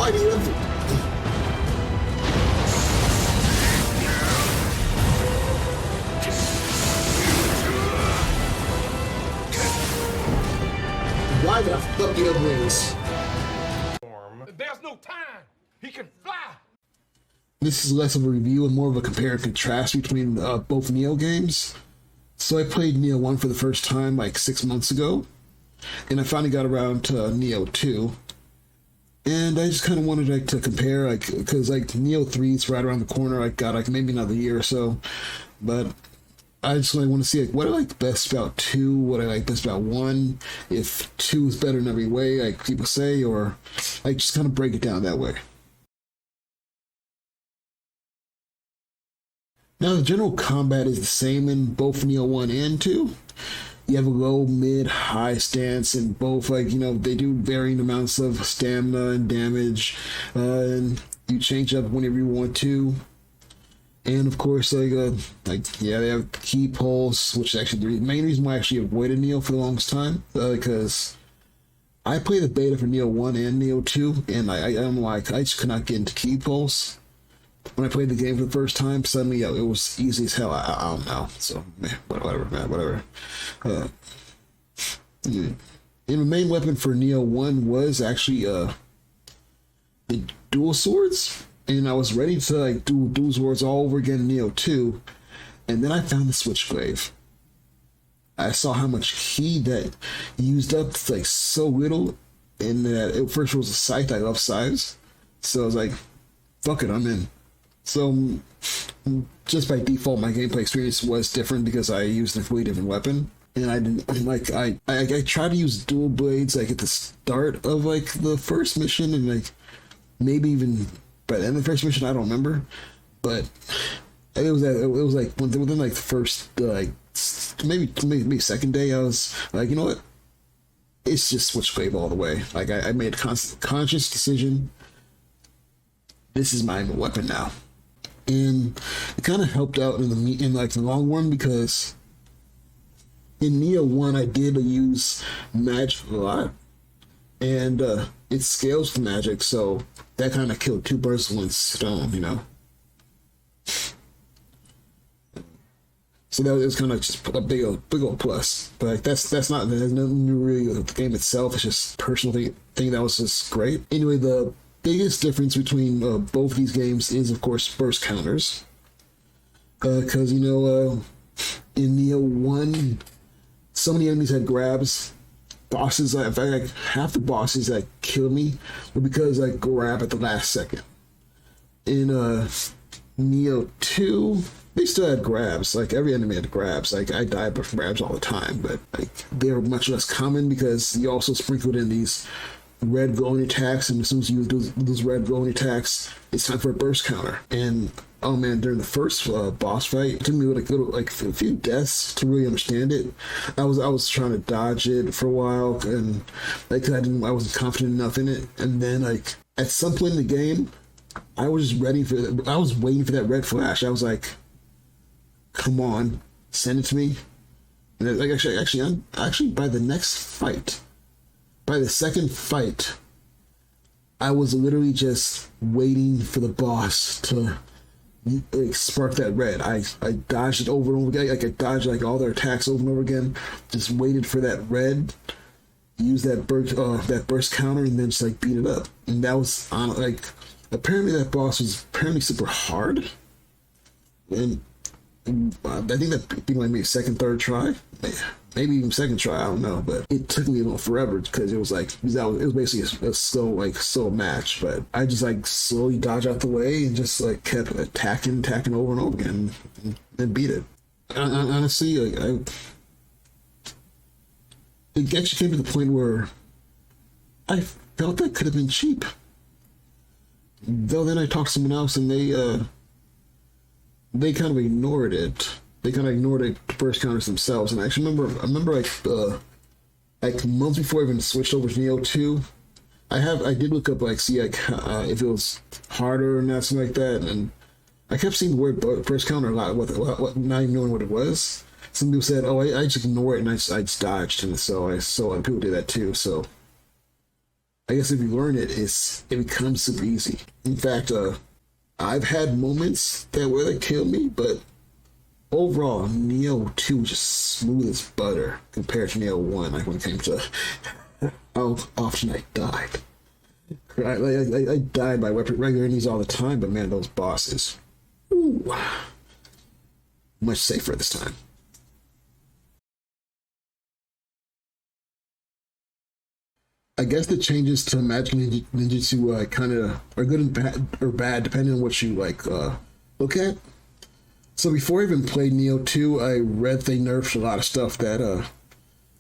Why do you have... Why the fuck do you have wings? There's no time. He can fly. This is less of a review and more of a compare and contrast between both Nioh games. So I played Nioh 1 for the first time like 6 months ago, and I finally got around to Nioh 2. And I just kind of wanted like to compare, like, because like Nioh 3 is right around the corner. I got like maybe another year or so, but I just really want to see like what I like best about 2, what I like best about 1, if 2 is better in every way, like people say, or like just kind of break it down that way. Now the general combat is the same in both Nioh 1 and 2. You have a low, mid, high stance, and both, like, you know, they do varying amounts of stamina and damage, and you change up whenever you want to. And of course, yeah, they have key pulse, which is actually the main reason why I actually avoided Nioh for the longest time, because I played the beta for Nioh 1 and Nioh 2, and I don't know why, I just could not get into key pulse. When I played the game for the first time, suddenly it was easy as hell. I don't know. So, whatever, man, whatever. And the main weapon for Nioh 1 was actually the dual swords. And I was ready to like do dual swords all over again in Nioh 2. And then I found the switchblade. I saw how much heat that used up like so little. And that it first was a scythe. I love scythes. So I was like, fuck it, I'm in. So, just by default, my gameplay experience was different because I used a completely different weapon. And I didn't, like, I tried to use dual blades, like, at the start of, like, the first mission, and, like, maybe even by the end of the first mission, I don't remember. But it was like, within, like, the first, like, maybe second day, I was like, you know what? It's just switchblade all the way. Like, I made a conscious decision. This is my weapon now. And it kind of helped out in the long run, because in Nioh 1 I did use magic a lot, and it scales with magic, so that kind of killed 2 birds with 1 stone, you know. So that was kind of just a big old plus. But like, that's not, there's nothing new really with the game itself. It's just a personal thing that was just great. Anyway, the biggest difference between both these games is, of course, burst counters. Because, you know, in Nioh 1, so many enemies had grabs. Bosses, in fact, like, half the bosses that killed me were because I grab at the last second. In Nioh 2, they still had grabs. Like, every enemy had grabs. Like, I died from grabs all the time, but like, they were much less common because you also sprinkled in these red glowing attacks, and as soon as you do those red glowing attacks, it's time for a burst counter. And oh man, during the first boss fight, it took me like a few deaths to really understand it. I was trying to dodge it for a while, and like I wasn't confident enough in it. And then like at some point in the game, I was just waiting for that red flash. I was like, come on, send it to me. And like actually by the next fight. By the second fight, I was literally just waiting for the boss to like, spark that red. I dodged it over and over again. Like I dodged like all their attacks over and over again. Just waited for that red, use that burst counter, and then just like beat it up. And that was on like apparently that boss was apparently super hard. And I think that being like maybe second, third try. Maybe even second try, I don't know, but it took me forever because it was basically a slow match. But I just like slowly dodged out the way and just like kept attacking over and over again and beat it. Honestly, like it actually came to the point where I felt that could have been cheap. Though then I talked to someone else and they kind of ignored it. They kind of ignored the burst counters themselves, and I remember like months before I even switched over to Nioh 2, I did look up like see like if it was harder and something like that, and I kept seeing the word burst counter a lot, what not even knowing what it was. Some people said, "Oh, I just ignore it and I just dodged," and so people did that too. So I guess if you learn it, it becomes super easy. In fact, I've had moments that where they kill me, but overall, Nioh 2 was just smooth as butter compared to Nioh 1. Like when it came to how often I died. I died by regular enemies all the time, but man, those bosses, ooh, much safer this time. I guess the changes to Magic Ninjitsu kind of are good and bad depending on what you look at. So before I even played Nioh 2, I read they nerfed a lot of stuff that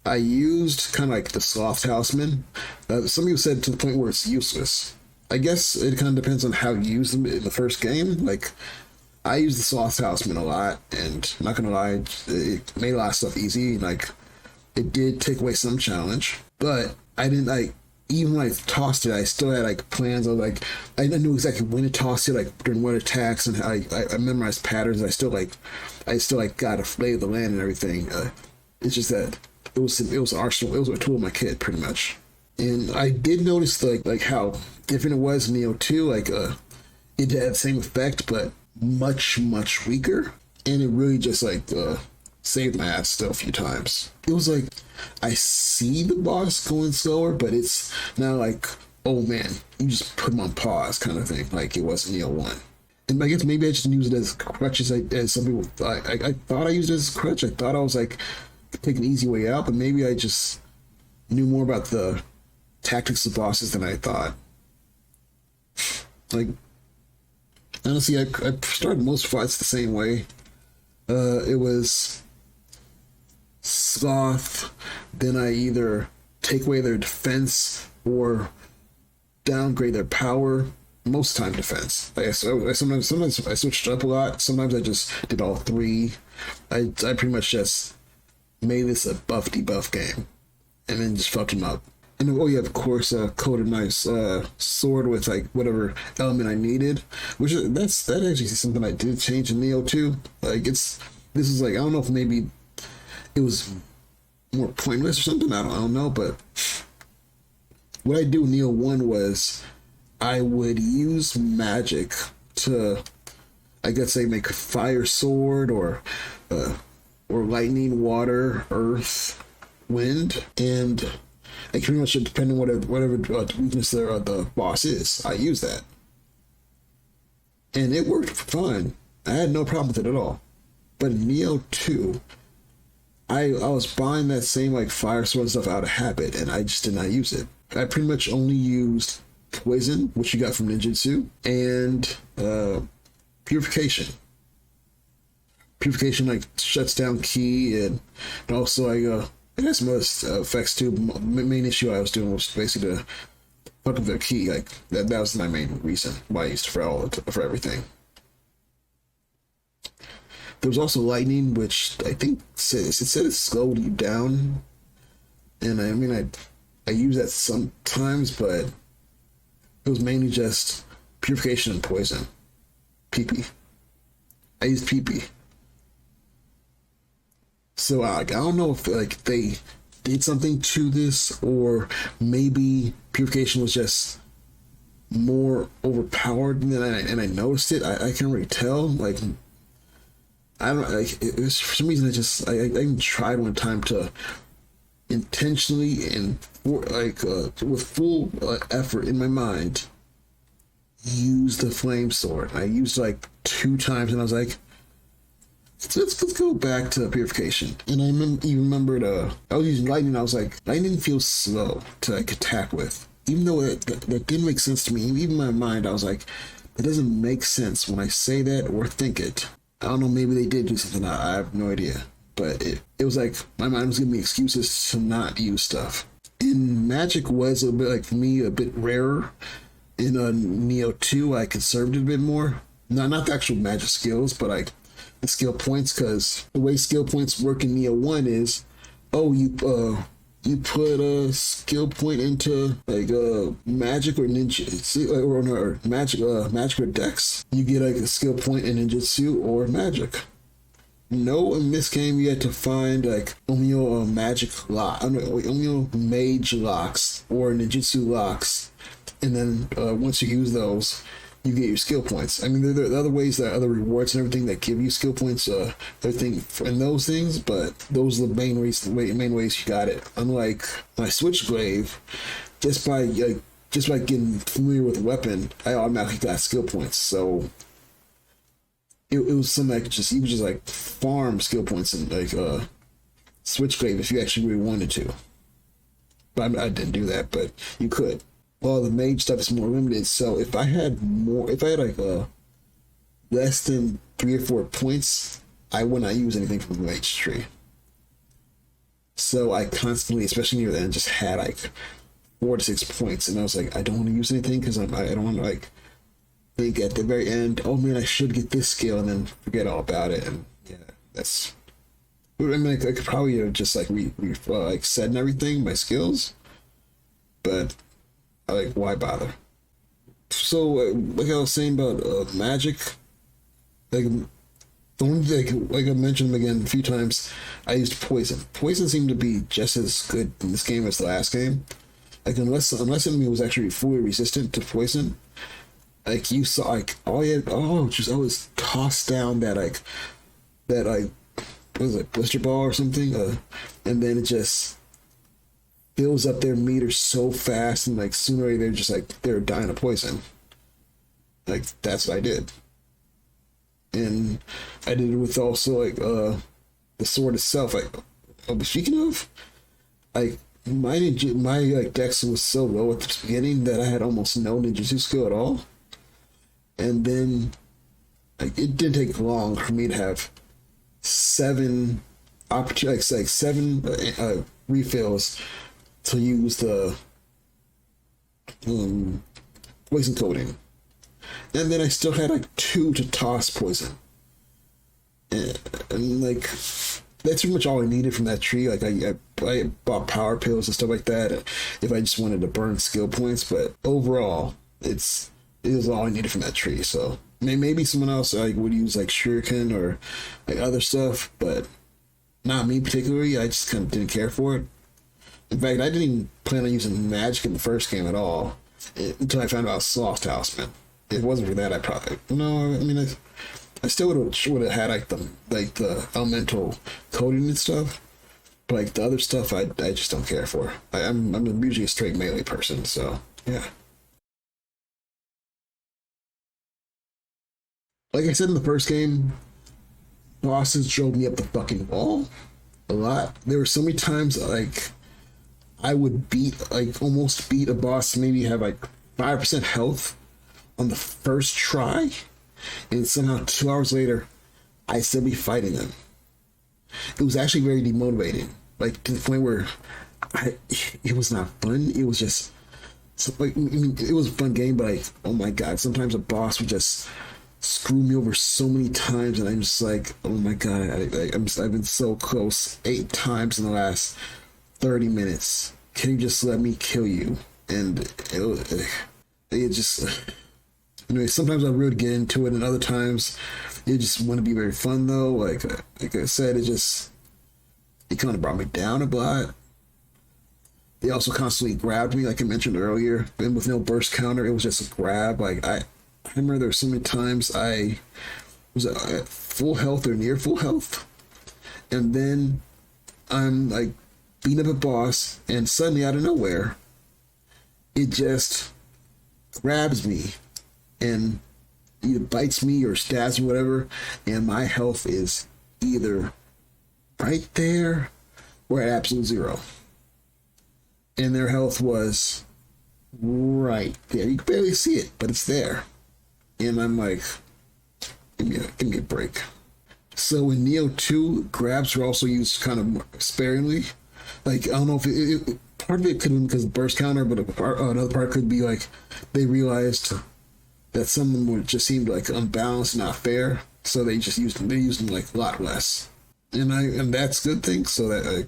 I used, kind of like the Sloth Houseman. Some people said to the point where it's useless. I guess it kind of depends on how you use them in the first game. Like, I used the Sloth Houseman a lot, and I'm not gonna lie, it made a lot of stuff easy. Like, it did take away some challenge, but I didn't even when I tossed it, I still had like plans. I knew exactly when to toss it, like during what attacks, and I memorized patterns. I still got a lay of the land and everything. It's just that it was an arsenal. It was a tool in my kit, pretty much. And I did notice like how different it was in Nioh 2. Like it had the same effect, but much weaker, and it really just saved my ass still a few times. It was like I see the boss going slower, but it's not like, oh man, you just put him on pause kind of thing, like it was in Nioh 1. And I guess maybe I just use it as crutches, as some people thought. I thought I used it as a crutch. I thought I was like taking an easy way out, but maybe I just knew more about the tactics of bosses than I thought. Like, honestly, I started most fights the same way. It was Sloth, then I either take away their defense or downgrade their power. Most of the time defense. Sometimes I switched up a lot. Sometimes I just did all three. I pretty much just made this a buff debuff game, and then just fucked him up. And oh yeah, of course, coated nice sword with like whatever element I needed, which that's actually something I did change in Nioh 2. Like this is like, I don't know if maybe it was more pointless or something. I don't know, but what I do in Nioh 1 was I would use magic to, I guess, say make a fire sword or lightning, water, earth, wind, and I pretty much, depending on whatever weakness the boss is, I use that, and it worked fine. I had no problem with it at all. But in Nioh 2, I was buying that same like fire sword stuff out of habit, and I just did not use it. I pretty much only used poison, which you got from Ninjitsu, and purification. Purification like shuts down ki, and also it has some other effects too. The main issue I was doing was basically to fuck with their ki. Like that was my main reason why I used it for everything. There was also lightning, which I think it said it slowed you down, and I mean I use that sometimes, but it was mainly just purification and poison. PP. I used PP. So I don't know if like they did something to this, or maybe purification was just more overpowered and I noticed it. I can't really tell. Like I don't like it was, for some reason I even tried one time to intentionally and with full effort in my mind use the flame sword. I used like 2 times, and I was like, let's go back to purification. And I remembered I was using lightning. I was like, lightning feels slow to like attack with, even though that didn't make sense to me. Even in my mind, I was like, it doesn't make sense when I say that or think it. I don't know, maybe they did do something. I have no idea. But it was like my mind was giving me excuses to not use stuff. And magic was a bit, like, for me, a bit rarer. In Nioh 2, I conserved it a bit more. Not the actual magic skills, but like the skill points, because the way skill points work in Nioh 1 is, you put a skill point into like magic or ninja, or magic or dex. You get like a skill point in ninjutsu or magic. No, in this game you had to find like Onyo magic lock, Onyo mage locks or Ninjitsu locks, and then once you use those, you get your skill points. I mean, there are other ways, that other rewards and everything that give you skill points, everything and those things, but those are the main ways you got it. Unlike my Switchblade, just by getting familiar with the weapon, I automatically got skill points. So it was something like you could just like farm skill points and like Switchblade if you actually really wanted to. But I didn't do that, but you could. Well, the mage stuff is more limited, so if I had like less than 3 or 4 points, I would not use anything from the mage tree. So I constantly, especially near the end, just had like 4 to 6 points, and I was like, I don't want to use anything because I don't want to like think at the very end, oh man, I should get this skill, and then forget all about it. And yeah, that's. I mean, I could probably have just like like said and everything my skills, but like why bother? So like I was saying about magic, like the only like I mentioned again a few times, I used poison. Poison seemed to be just as good in this game as the last game. Like unless enemy was actually fully resistant to poison, like you saw like just always toss down that what was it, blister ball or something, and then it just fills up their meter so fast, and like sooner or later they're dying of poison. Like that's what I did, and I did it with also like the sword itself. Like speaking of, like my like dex was so low at the beginning that I had almost no ninjutsu skill at all, and then like it didn't take long for me to have 7 opportunities, like 7 refills to use the poison coating, and then I still had like 2 to toss poison, and like that's pretty much all I needed from that tree. Like I bought power pills and stuff like that if I just wanted to burn skill points, but overall it was all I needed from that tree. So maybe someone else like would use like shuriken or like other stuff, but not me particularly. I just kind of didn't care for it. In fact, I didn't even plan on using magic in the first game at all until I found out Soft Houseman. If it wasn't for that, I probably no. I mean, I still would have had like the elemental coating and stuff, but like the other stuff, I just don't care for. I'm usually a straight melee person, so yeah. Like I said in the first game, bosses drove me up the fucking wall a lot. There were so many times like I would almost beat a boss, maybe have like 5% health on the first try, and somehow 2 hours later, I'd still be fighting them. It was actually very demotivating, like to the point where it was not fun. It was just like I mean, it was a fun game, but like oh my god, sometimes a boss would just screw me over so many times, and I'm just like oh my god, I've been so close 8 times in the last 30 minutes. Can you just let me kill you? And it just anyway, sometimes I really get into it, and other times it just want to be very fun though. Like I said, it kind of brought me down a lot. They also constantly grabbed me, like I mentioned earlier, and with no burst counter, it was just a grab. Like I remember there were so many times I was at full health or near full health, and then I'm like beating up a boss, and suddenly out of nowhere, it just grabs me and either bites me or stabs me, whatever, and my health is either right there or at absolute 0. And their health was right there. You can barely see it, but it's there. And I'm like, give me a break. So in Nioh 2, grabs were also used kind of sparingly. Like, I don't know if part of it could have been because of burst counter, but another part could be like they realized that some of them would just seemed like unbalanced, not fair, so they used them like a lot less, and that's a good thing. So that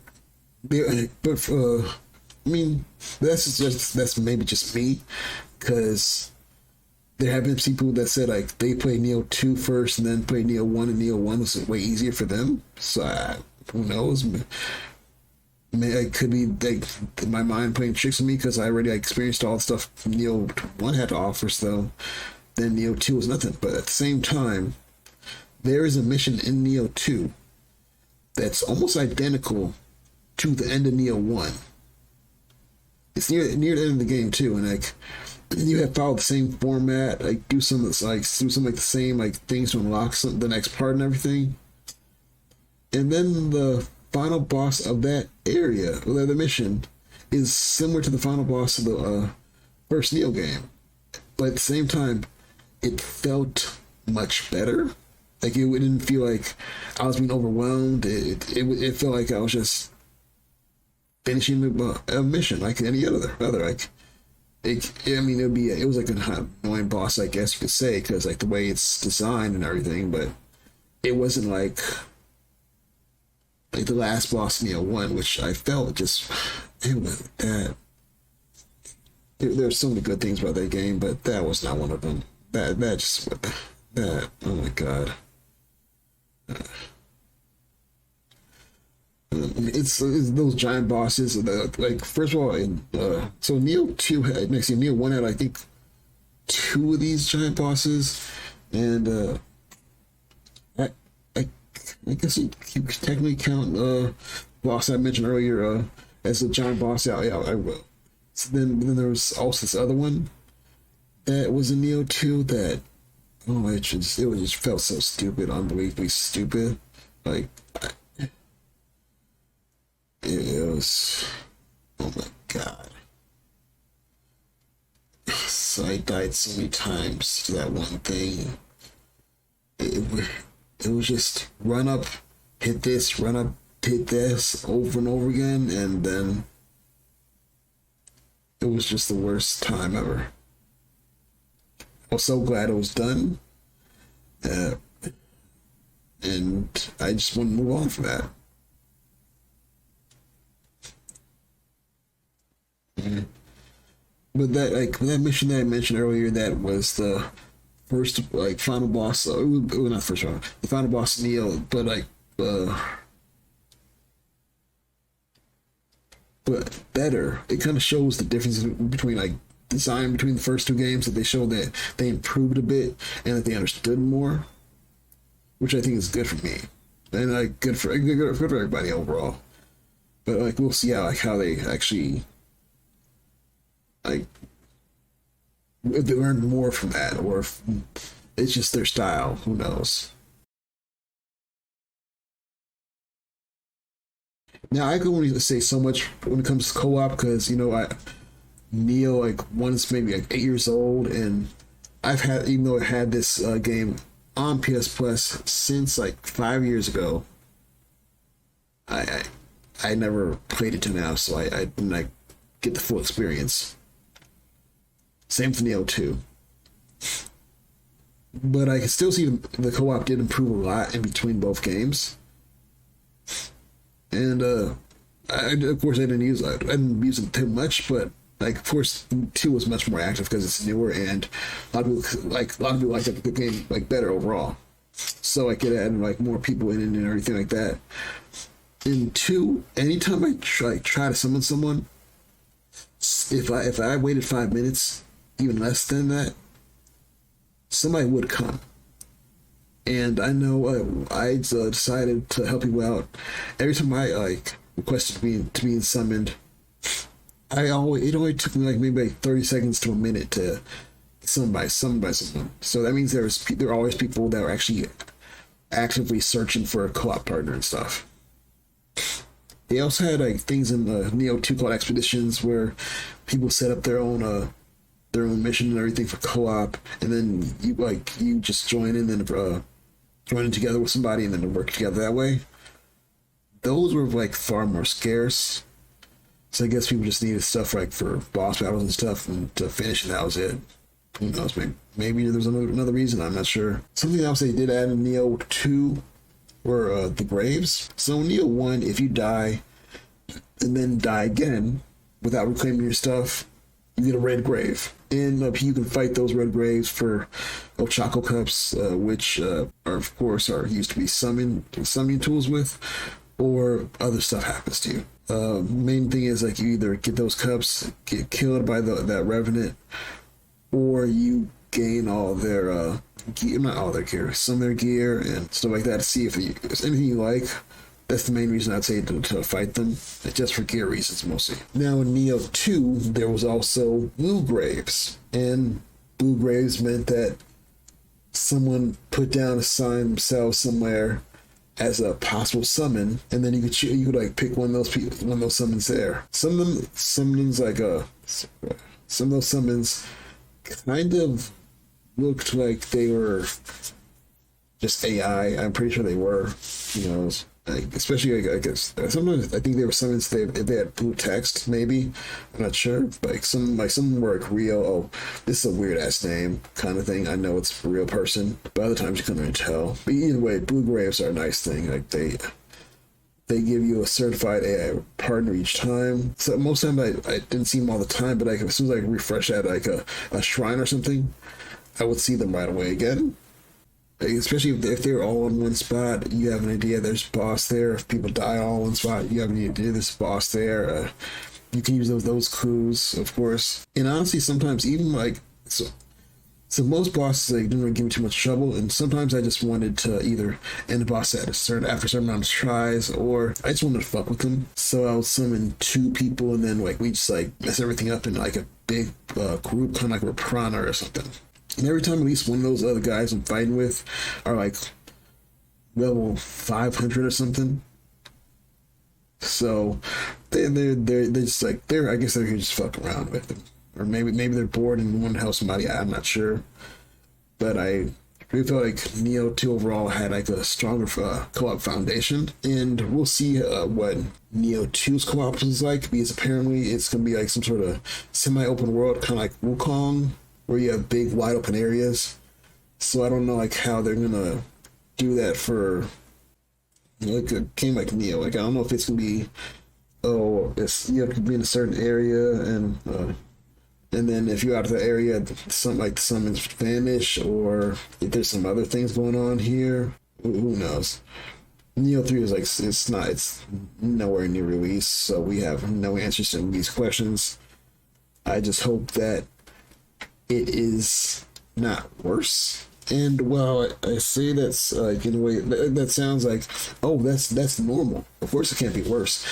I mean that's maybe just me, because there have been people that said like they played Nioh 2 first and then played Nioh 1, and Nioh 1 was way easier for them. So who knows? It could be like my mind playing tricks on me because I already experienced all the stuff Nioh 1 had to offer. So then Nioh 2 was nothing. But at the same time, there is a mission in Nioh 2 that's almost identical to the end of Nioh 1. It's near the end of the game too, and like you have followed the same format, like do some of the same like things to unlock the next part and everything. And then the final boss of that area, or the mission, is similar to the final boss of the first Nioh game, but at the same time, it felt much better. Like it didn't feel like I was being overwhelmed. It felt like I was just finishing a mission like any other like it was like an annoying boss, I guess you could say, because like the way it's designed and everything, but it wasn't like the last boss in Nioh 1, which I felt just it was that there's so many good things about that game, but that was not one of them. Oh my god. It's those giant bosses. Like first of all, so Nioh 2 had Nioh 1 had I think 2 of these giant bosses, and I guess you could technically count boss I mentioned earlier as a giant boss. Yeah, I will. So then there was also this other one that was in Nioh 2 that it just felt so stupid, unbelievably stupid. Like it was, oh my god. So I died so many times to that one thing. It was just run up, hit this, run up, hit this over and over again, and then it was just the worst time ever. I was so glad it was done, and I just want to move on from that. But that mission that I mentioned earlier, that was the first final boss. It was not the first one, the final boss Nioh, but better. It kind of shows the difference between design between the first 2 games, that they showed that they improved a bit and that they understood more, which I think is good for me and good for everybody overall. But we'll see how they actually if they learned more from that, or if it's just their style. Who knows? Now I can only say so much when it comes to co-op, because Nioh 1 is maybe 8 years old, and even though I had this game on PS Plus since 5 years ago, I never played it to now, so I didn't get the full experience. Same for Nioh 2. But I can still see the co-op did improve a lot in between both games. And of course I didn't use it too much, but of course 2 was much more active because it's newer, and a lot of people like the game better overall. So I could add more people in it and everything like that. In 2, anytime I try to summon someone, if I waited 5 minutes, even less than that, somebody would come. And I know I decided to help you out. Every time I requested to be summoned, it only took me maybe 30 seconds to a minute to summoned by someone. So that means there are always people that are actually actively searching for a co-op partner and stuff. They also had things in the Nioh 2 called expeditions, where people set up their own mission and everything for co-op, and then you just join in and join in together with somebody and then work together that way. Those were far more scarce, so I guess people just needed stuff for boss battles and stuff, and to finish, and that was it. Who knows? Maybe there's another reason. I'm not sure. Something else they did add in Nioh 2 were the graves. So in Nioh 1, if you die and then die again without reclaiming your stuff, you get a red grave. And you can fight those red graves for Ochako cups, which are, of course, are used to be summoning tools with, or other stuff happens to you. Main thing is like you either get those cups, get killed by that revenant, or you gain all their gear, not all their gear, some of their gear and stuff like that to see if there's anything you like. That's the main reason I'd say to fight them, just for gear reasons mostly. Now in Nioh 2, there was also blue graves, and blue graves meant that someone put down a sign themselves somewhere as a possible summon, and then you could like pick one of those summons there. Some of those summons kind of looked like they were just AI. I'm pretty sure they were, like, especially I guess sometimes I think they were summons if they had blue text, maybe. I'm not sure. Like some were like real, oh, this is a weird ass name kind of thing. I know it's a real person, but other times you couldn't really tell. But either way, blue graves are a nice thing. Like they give you a certified AI partner each time. So most of the time I didn't see them all the time, but like as soon as I refresh at like a shrine or something, I would see them right away again. Especially if they're all in one spot, you have an idea there's a boss there. If people die all in one spot, you have an idea there's a boss there. You can use those clues, of course. And honestly, sometimes even like so most bosses like didn't really give me too much trouble, and sometimes I just wanted to either end the boss after a certain amount of tries, or I just wanted to fuck with them. So I would summon 2 people, and then like we just like mess everything up in like a big group, kind of like a piranha or something. And every time at least one of those other guys I'm fighting with are like level 500 or something. So they're just like I guess they're just fucking around with them, or maybe they're bored and want to help somebody. I'm not sure, but I really felt like Nioh 2 overall had like a stronger co-op foundation, and we'll see what Nioh 2's co-op is like, because apparently it's gonna be like some sort of semi-open world, kind of like Wukong, where you have big wide open areas. So I don't know like how they're gonna do that for like a game like Nioh. Like I don't know if it's gonna be you have to be in a certain area, and then if you're out of the area, something like the summons vanish, or if there's some other things going on here. Who knows? Nioh 3 is like it's nowhere near release, so we have no answers to these questions. I just hope that it is not worse. And while I say that's in a way that sounds like, oh, that's normal. Of course it can't be worse.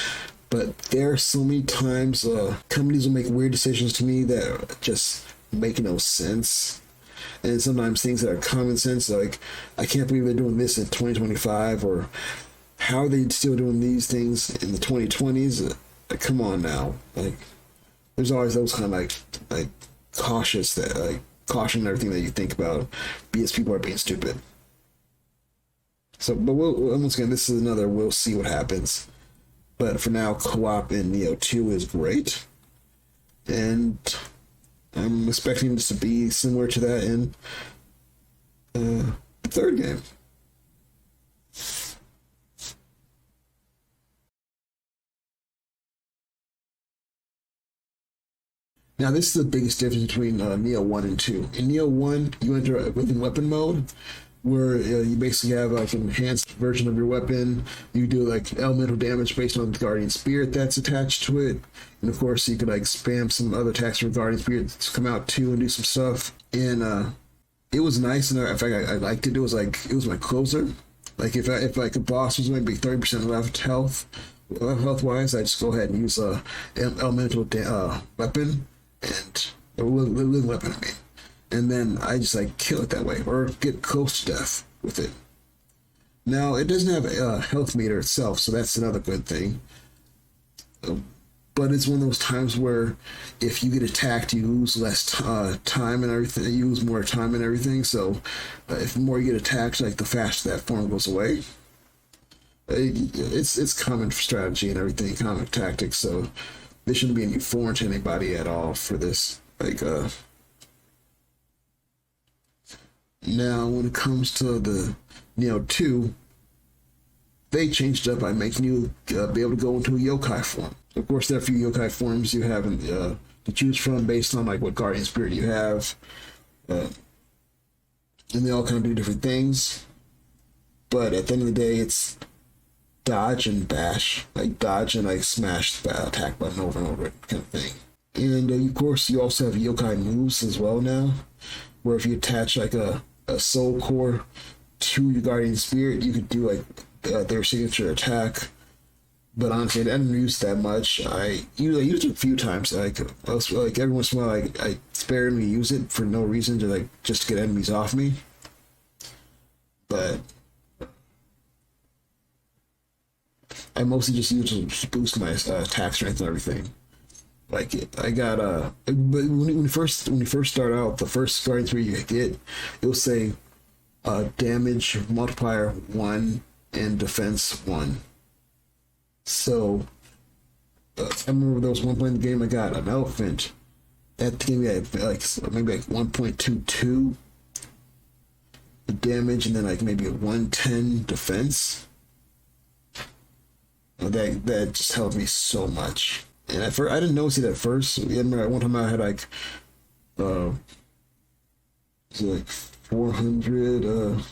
But there are so many times companies will make weird decisions to me that just make no sense. And sometimes things that are common sense, like, I can't believe they're doing this in 2025, or how are they still doing these things in the 2020s? Like, come on now. Like, there's always those kind of like cautious that like caution everything that you think about, because people are being stupid. So, but once again, this is another we'll see what happens. But for now, co-op in Nioh 2 is great, and I'm expecting this to be similar to that in the third game. Now, this is the biggest difference between Nioh 1 and 2. In Nioh 1, you enter within weapon mode, where you basically have like an enhanced version of your weapon. You do like elemental damage based on the Guardian Spirit that's attached to it. And of course, you could like spam some other attacks from Guardian Spirit to come out too and do some stuff. And it was nice, and in fact, I liked it. It was my closer. Like if like a boss was maybe 30% left health wise, I just go ahead and use a elemental weapon, and a living weapon, I mean. And then I just like kill it that way, or get close to death with it. Now it doesn't have a health meter itself, so that's another good thing. But it's one of those times where if you get attacked, you lose less time and everything. You lose more time and everything. So if the more you get attacked, like the faster that form goes away. It's common strategy and everything, common tactics. So there shouldn't be any foreign to anybody at all for this. Like now, when it comes to the Nioh 2, they changed it up by making you be able to go into a yokai form. Of course, there are a few yokai forms you have in to choose from based on like what guardian spirit you have, and they all kind of do different things. But at the end of the day, it's dodge and bash, like dodge and like smash the attack button over and over kind of thing. And of course, you also have yokai moves as well now, where if you attach like a soul core to your guardian spirit, you could do like their signature attack. But honestly, I didn't use that much. I used it a few times. Like every once in a while, I sparingly use it for no reason, to like just to get enemies off me. But I mostly just use it to boost my attack strength and everything. Like I got but when you first start out, the first guardian spirit you get, it'll say damage multiplier 1 and defense 1. So I remember there was one point in the game I got an elephant. At the game I had like maybe like 1.22 damage and then like maybe a 110 defense. That just helped me so much. And at first, I didn't notice it at first. I remember one time I had like, it was like 400,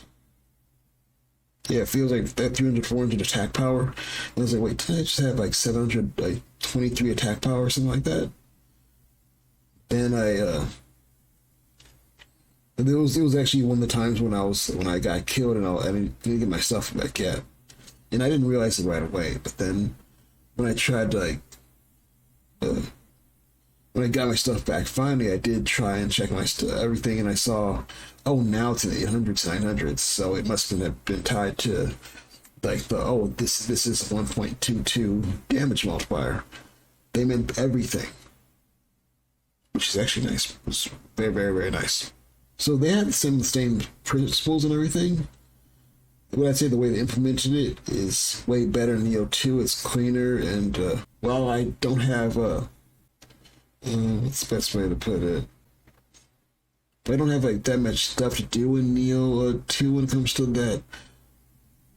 yeah, it feels like that 300, 400 attack power. And I was like, wait, didn't I just have like 723 attack power or something like that? Then it was actually one of the times when I got killed and I didn't get my stuff back yet. And I didn't realize it right away. But then when I tried to like, when I got my stuff back, finally I did try and check my everything, and I saw, oh, now it's in the 800s, 900s, so it must have been tied to like this is 1.22 damage multiplier. They meant everything, which is actually nice. It was very, very, very nice. So they had the same principles and everything. But I'd say the way they implemented it is way better in Nioh 2. It's cleaner, and well, I don't have what's the best way to put it? I don't have like that much stuff to do in Nioh 2 when it comes to that.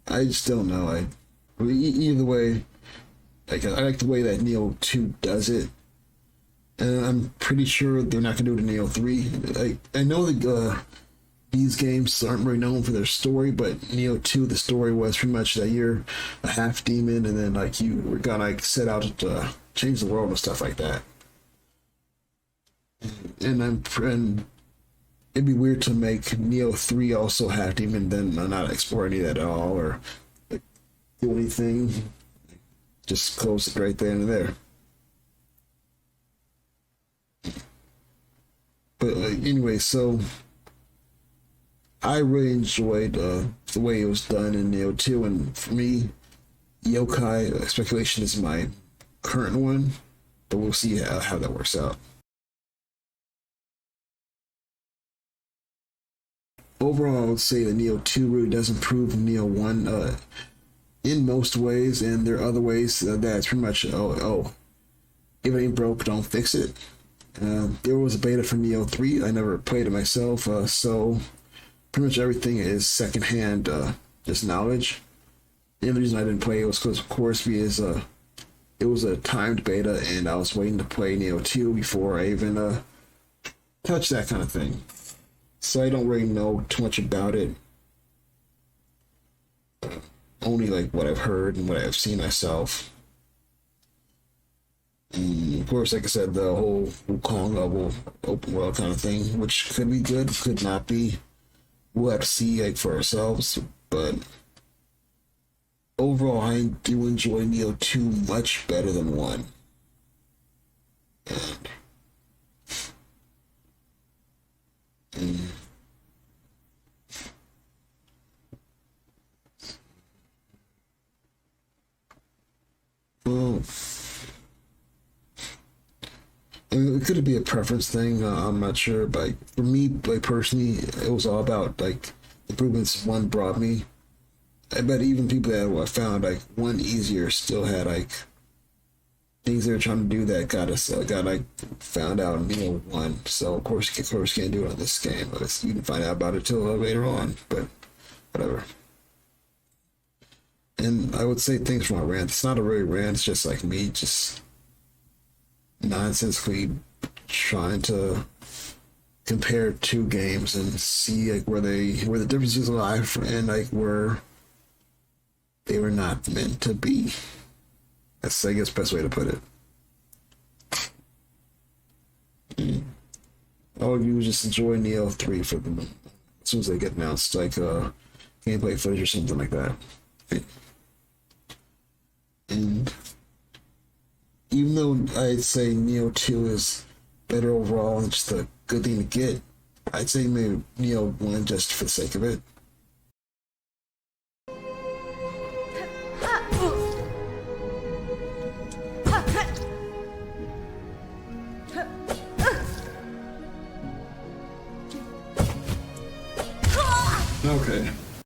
I just don't know. Either way, like I like the way that Nioh 2 does it, and I'm pretty sure they're not gonna do it in Nioh 3. Like I know that these games aren't really known for their story, but Nioh 2, the story was pretty much that you're a half demon, and then like you were gonna like set out to change the world and stuff like that. And it'd be weird to make Nioh 3 also half demon, then not explore any of that at all, or like, do anything. Just close it right there and there. But anyway, so I really enjoyed the way it was done in Nioh 2, and for me, yokai speculation is my current one, but we'll see how that works out. Overall, I would say that Nioh 2 really does improve Nioh 1 in most ways, and there are other ways that's pretty much, if it ain't broke, don't fix it. There was a beta for Nioh 3. I never played it myself, so pretty much everything is secondhand, just knowledge. The only reason I didn't play it was because, of course, it was a timed beta, and I was waiting to play Nioh 2 before I even touched that kind of thing. So I don't really know too much about it. Only like what I've heard and what I've seen myself. And of course, like I said, the whole Wukong level open world kind of thing, which could be good, could not be. We'll have to see like for ourselves, but overall, I do enjoy Nioh 2 much better than 1. Well, it could be a preference thing. I'm not sure, but for me, like personally, it was all about like improvements 1 brought me. I bet even people that I found like 1 easier still had like things they were trying to do that got like found out in Nioh 1. So of course can't do it on this game. But you can find out about it till later on. But whatever. And I would say things from my rant. It's not a really rant. It's just like me just nonsensically trying to compare two games and see like where the differences lie and like where they were not meant to be. That's, I guess, the best way to put it. All of you just enjoy Nioh 3 for them as soon as they get announced, like gameplay footage or something like that. And even though I'd say Nioh 2 is better overall and just a good thing to get, I'd say maybe Nioh 1 just for the sake of it. Okay.